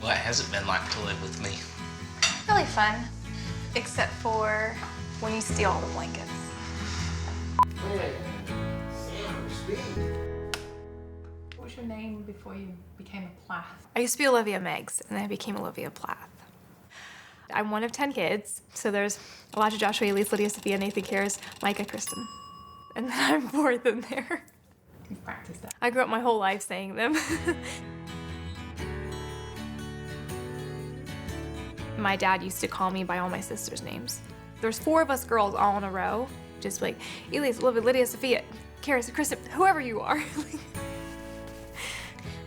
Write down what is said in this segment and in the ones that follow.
What has it been like to live with me? Really fun, except for when you steal all the blankets. What was your name before you became a Plath? I used to be Olivia Meggs, and then I became Olivia Plath. I'm one of 10 kids, so there's Elijah, Joshua, Elise, Lydia, Sophia, Nathan, Karis, Micah, Kristen. And then I'm fourth in there. You've practiced that. I grew up my whole life saying them. My dad used to call me by all my sisters' names. There's 4 of us girls all in a row, just like Elise, Olivia, Lydia, Sophia, Karis, Kristen, whoever you are.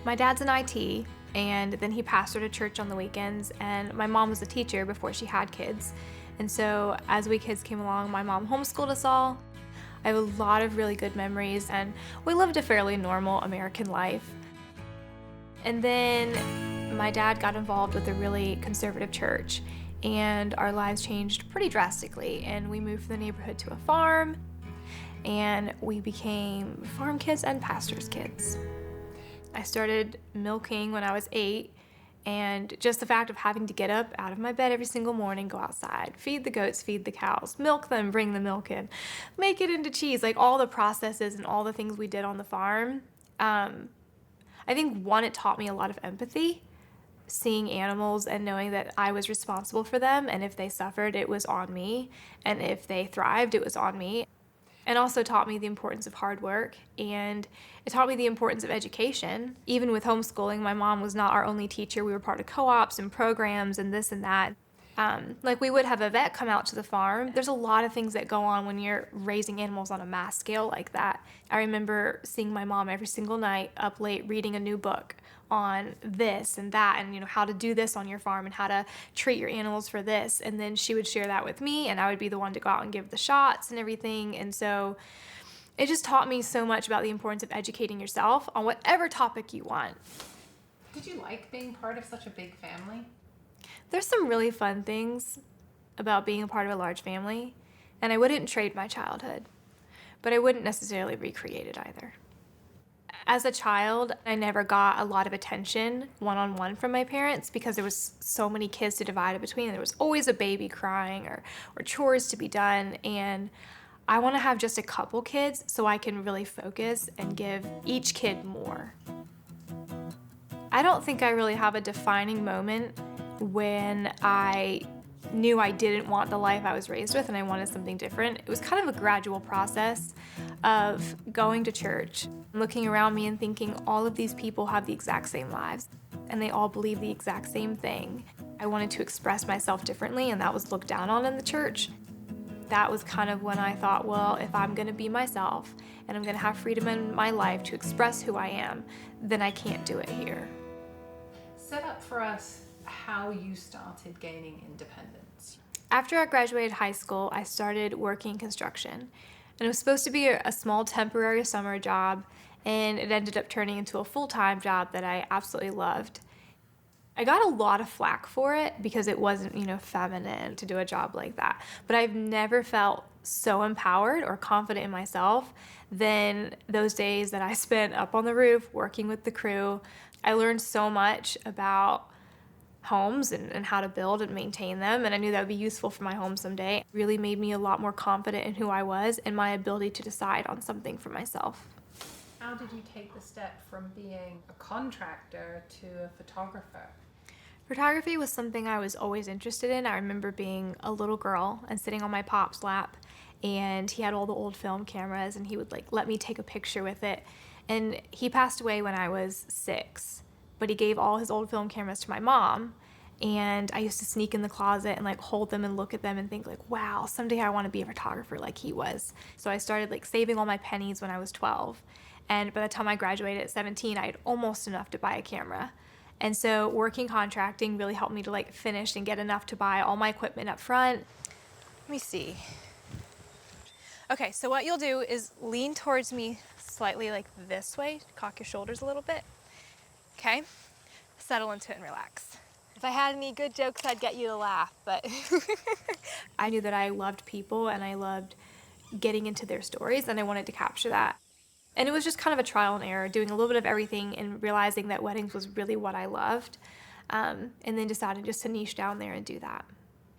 My dad's in IT, and then he pastored a church on the weekends, and my mom was a teacher before she had kids. And so as we kids came along, my mom homeschooled us all. I have a lot of really good memories, and we lived a fairly normal American life. And then my dad got involved with a really conservative church, and our lives changed pretty drastically, and we moved from the neighborhood to a farm, and we became farm kids and pastor's kids. I started milking when I was 8, and just the fact of having to get up out of my bed every single morning, go outside, feed the goats, feed the cows, milk them, bring the milk in, make it into cheese, like all the processes and all the things we did on the farm. I think one, it taught me a lot of empathy, seeing animals and knowing that I was responsible for them, and if they suffered, it was on me, and if they thrived, it was on me. And also taught me the importance of hard work, and it taught me the importance of education. Even with homeschooling, my mom was not our only teacher. We were part of co-ops and programs and this and that. Like we would have a vet come out to the farm. There's a lot of things that go on when you're raising animals on a mass scale like that. I remember seeing my mom every single night up late reading a new book on this and that, and how to do this on your farm and how to treat your animals for this. And then she would share that with me, and I would be the one to go out and give the shots and everything. And so it just taught me so much about the importance of educating yourself on whatever topic you want. Did you like being part of such a big family? There's some really fun things about being a part of a large family, and I wouldn't trade my childhood, but I wouldn't necessarily recreate it either. As a child, I never got a lot of attention one-on-one from my parents because there was so many kids to divide it between. There was always a baby crying or chores to be done, and I want to have just a couple kids so I can really focus and give each kid more. I don't think I really have a defining moment when I knew I didn't want the life I was raised with and I wanted something different. It was kind of a gradual process of going to church, looking around me and thinking all of these people have the exact same lives and they all believe the exact same thing. I wanted to express myself differently, and that was looked down on in the church. That was kind of when I thought, well, if I'm gonna be myself and I'm gonna have freedom in my life to express who I am, then I can't do it here. Set up for us how you started gaining independence. After I graduated high school, I started working construction. And it was supposed to be a small temporary summer job, and it ended up turning into a full-time job that I absolutely loved. I got a lot of flack for it because it wasn't, feminine to do a job like that. But I've never felt so empowered or confident in myself than those days that I spent up on the roof working with the crew. I learned so much about homes and how to build and maintain them, and I knew that would be useful for my home someday. It really made me a lot more confident in who I was and my ability to decide on something for myself. How did you take the step from being a contractor to a photographer? Photography was something I was always interested in. I remember being a little girl and sitting on my pop's lap, and he had all the old film cameras, and he would let me take a picture with it. And he passed away when I was 6, but he gave all his old film cameras to my mom, and I used to sneak in the closet and hold them and look at them and think wow, someday I want to be a photographer like he was. So I started saving all my pennies when I was 12, and by the time I graduated at 17, I had almost enough to buy a camera. And so working contracting really helped me to finish and get enough to buy all my equipment up front. Let me see. Okay, so what you'll do is lean towards me slightly this way, cock your shoulders a little bit. Okay, settle into it and relax. If I had any good jokes, I'd get you to laugh, but I knew that I loved people and I loved getting into their stories, and I wanted to capture that. And it was just kind of a trial and error, doing a little bit of everything and realizing that weddings was really what I loved. and then decided just to niche down there and do that.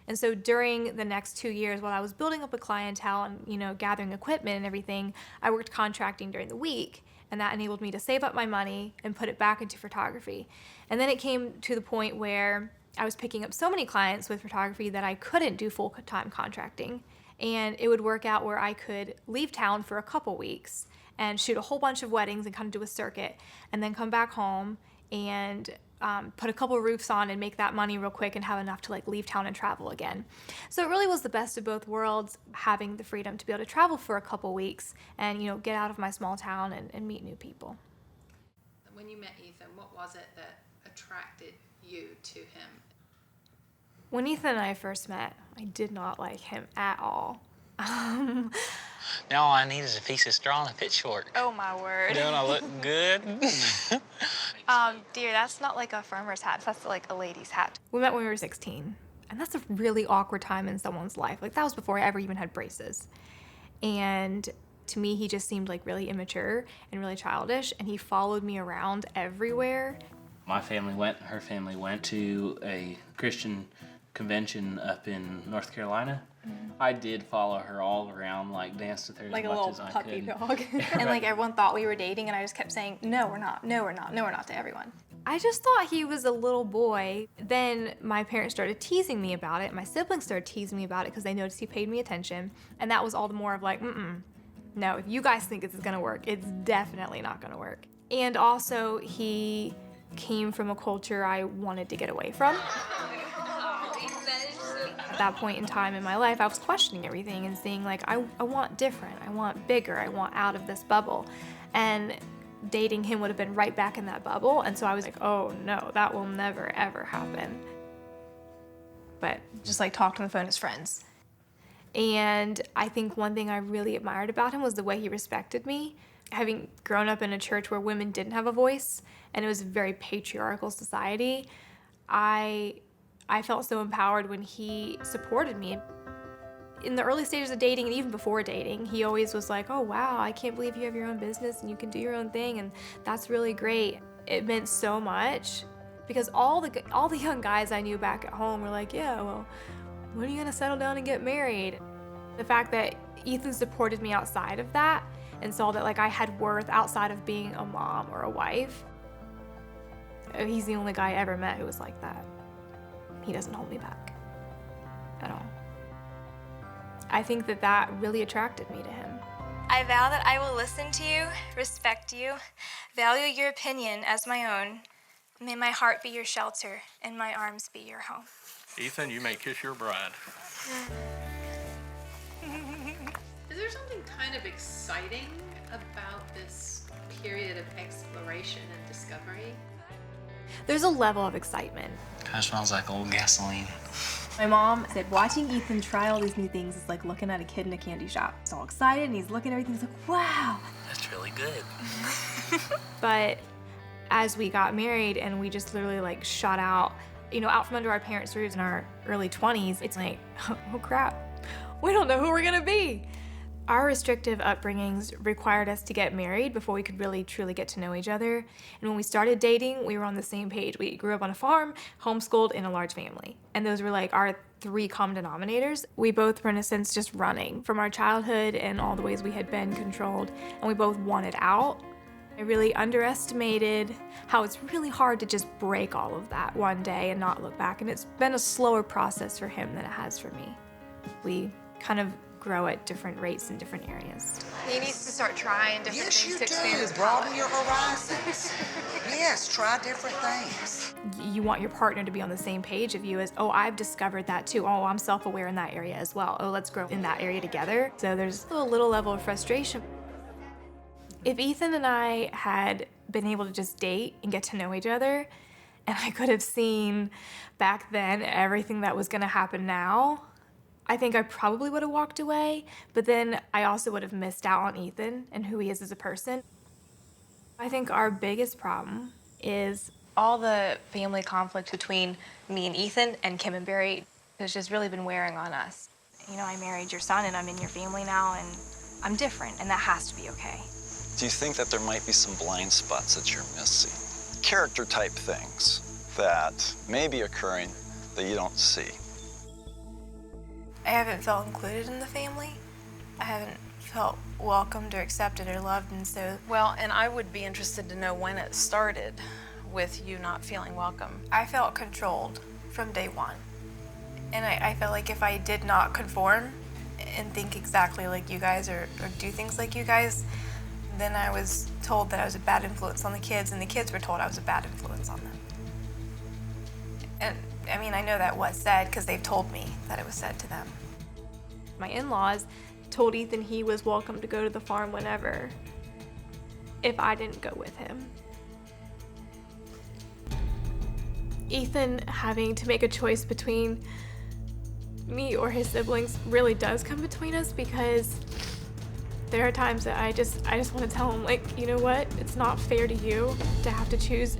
And so during the next 2 years, while I was building up a clientele and, gathering equipment and everything, I worked contracting during the week, and that enabled me to save up my money and put it back into photography. And then it came to the point where I was picking up so many clients with photography that I couldn't do full-time contracting. And it would work out where I could leave town for a couple weeks and shoot a whole bunch of weddings and kind of do a circuit, and then come back home and put a couple roofs on and make that money real quick and have enough to leave town and travel again. So it really was the best of both worlds, having the freedom to be able to travel for a couple weeks and, get out of my small town and meet new people. When you met Ethan, what was it that attracted you to him? When Ethan and I first met, I did not like him at all. Now all I need is a piece of straw and a pitchfork. Oh my word. Don't I look good? Dear, that's not like a farmer's hat. That's like a lady's hat. We met when we were 16, and that's a really awkward time in someone's life. That was before I ever even had braces. And to me, he just seemed really immature and really childish, and he followed me around everywhere. My family went, her family went to a Christian convention up in North Carolina. I did follow her all around, danced with her as much as I could. Like a little puppy dog. And everyone thought we were dating, and I just kept saying, no, we're not, no, we're not, no, we're not to everyone. I just thought he was a little boy. Then my parents started teasing me about it. My siblings started teasing me about it because they noticed he paid me attention. And that was all the more of no, if you guys think this is gonna work, it's definitely not gonna work. And also, he came from a culture I wanted to get away from. At that point in time in my life, I was questioning everything and seeing I want different, I want bigger, I want out of this bubble. And dating him would have been right back in that bubble. And so I was oh no, that will never ever happen. But just talked on the phone as friends. And I think one thing I really admired about him was the way he respected me. Having grown up in a church where women didn't have a voice, and it was a very patriarchal society, I felt so empowered when he supported me. In the early stages of dating, and even before dating, he always was oh wow, I can't believe you have your own business and you can do your own thing, and that's really great. It meant so much, because all the young guys I knew back at home were yeah, well, when are you gonna settle down and get married? The fact that Ethan supported me outside of that and saw that I had worth outside of being a mom or a wife. He's the only guy I ever met who was like that. He doesn't hold me back at all. I think that really attracted me to him. I vow that I will listen to you, respect you, value your opinion as my own. May my heart be your shelter and my arms be your home. Ethan, you may kiss your bride. Is there something kind of exciting about this period of exploration and discovery? There's a level of excitement. Kind of smells like old gasoline. My mom said watching Ethan try all these new things is like looking at a kid in a candy shop. He's all excited and he's looking at everything. He's wow. That's really good. But as we got married and we just literally shot out, out from under our parents' roofs in our early 20s, it's oh crap, we don't know who we're gonna be. Our restrictive upbringings required us to get married before we could really truly get to know each other. And when we started dating, we were on the same page. We grew up on a farm, homeschooled, in a large family. And those were our 3 common denominators. We both were in a sense just running from our childhood and all the ways we had been controlled. And we both wanted out. I really underestimated how it's really hard to just break all of that one day and not look back. And it's been a slower process for him than it has for me. We kind of grow at different rates in different areas. He needs to start trying different things to expand his Broaden palate. your horizons. Yes, try different things. You want your partner to be on the same page of you as, oh, I've discovered that too. Oh, I'm self-aware in that area as well. Oh, let's grow in that area together. So there's a little level of frustration. If Ethan and I had been able to just date and get to know each other, and I could have seen back then everything that was gonna happen now, I think I probably would have walked away, but then I also would have missed out on Ethan and who he is as a person. I think our biggest problem is All the family conflict between me and Ethan and Kim and Barry has just really been wearing on us. I married your son and I'm in your family now and I'm different and that has to be okay. Do you think that there might be some blind spots that you're missing? Character type things. that may be occurring that you don't see? I haven't felt included in the family. I haven't felt welcomed or accepted or loved, and so... Well, and I would be interested to know when it started with you not feeling welcome. I felt controlled from day one. And I felt like if I did not conform and think exactly like you guys or do things like you guys, then I was told that I was a bad influence on the kids, and the kids were told I was a bad influence on them. And I mean, I know that was said because they've told me that it was said to them. My in-laws told Ethan he was welcome to go to the farm whenever, if I didn't go with him. Ethan having to make a choice between me or his siblings really does come between us, because there are times that I just want to tell him, like, you know what, it's not fair to you to have to choose.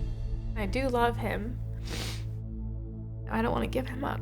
I do love him. I don't want to give him up.